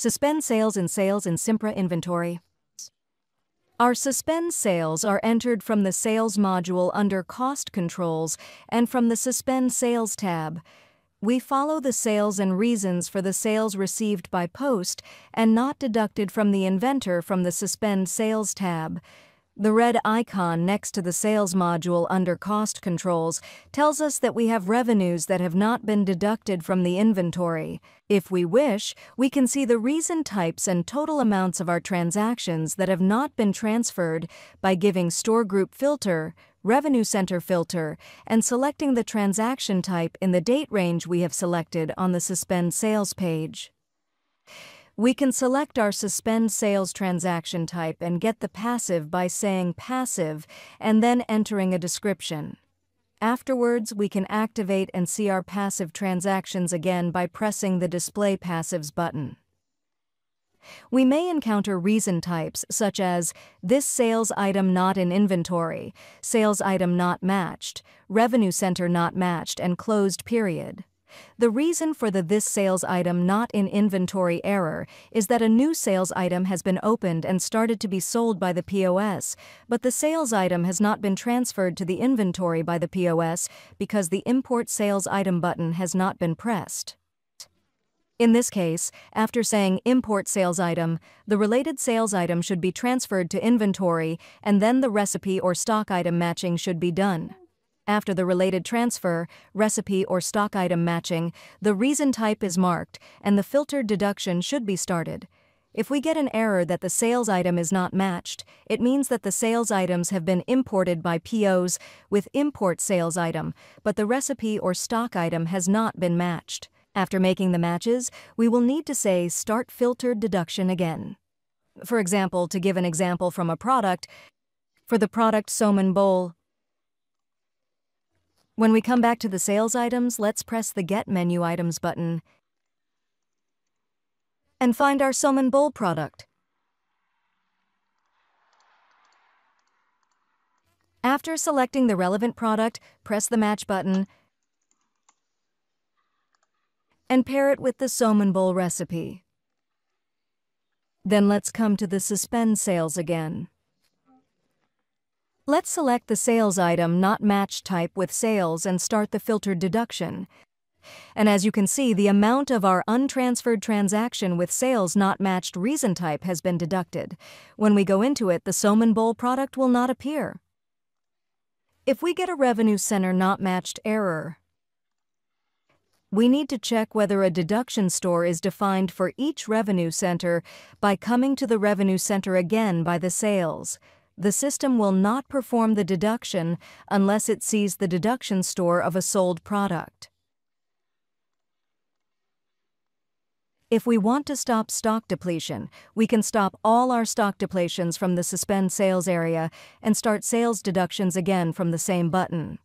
Suspend sales in Simpra inventory. Our suspend sales are entered from the Sales module under Cost Controls and from the Suspend Sales tab. We follow the sales and reasons for the sales received by post and not deducted from the inventor from the Suspend Sales tab. The red icon next to the Sales module under Cost Controls tells us that we have revenues that have not been deducted from the inventory. If we wish, we can see the reason types and total amounts of our transactions that have not been transferred by giving Store Group Filter, Revenue Center Filter, and selecting the transaction type in the date range we have selected on the Suspend Sales page. We can select our Suspend Sales transaction type and get the passive by saying Passive and then entering a description. Afterwards, we can activate and see our passive transactions again by pressing the Display Passives button. We may encounter reason types such as this sales item not in inventory, sales item not matched, revenue center not matched, and closed period. The reason for the this sales item not in inventory error is that a new sales item has been opened and started to be sold by the POS, but the sales item has not been transferred to the inventory by the POS because the Import Sales Item button has not been pressed. In this case, after saying Import Sales Item, the related sales item should be transferred to inventory and then the recipe or stock item matching should be done. After the related transfer, recipe or stock item matching, the reason type is marked and the filtered deduction should be started. If we get an error that the sales item is not matched, it means that the sales items have been imported by POs with Import Sales Item, but the recipe or stock item has not been matched. After making the matches, we will need to say Start Filtered Deduction again. For example, to give an example from a product, for the product Somen Bowl, when we come back to the sales items, let's press the Get Menu Items button and find our Somen Bowl product. After selecting the relevant product, press the Match button and pair it with the Somen Bowl recipe. Then let's come to the Suspend Sales again. Let's select the sales item not matched type with sales and start the filtered deduction. And as you can see, the amount of our untransferred transaction with sales not matched reason type has been deducted. When we go into it, the Somen Bowl product will not appear. If we get a Revenue Center not matched error, we need to check whether a deduction store is defined for each revenue center by coming to the revenue center again by the sales. The system will not perform the deduction unless it sees the deduction store of a sold product. If we want to stop stock depletion, we can stop all our stock depletions from the Suspend Sales area and start sales deductions again from the same button.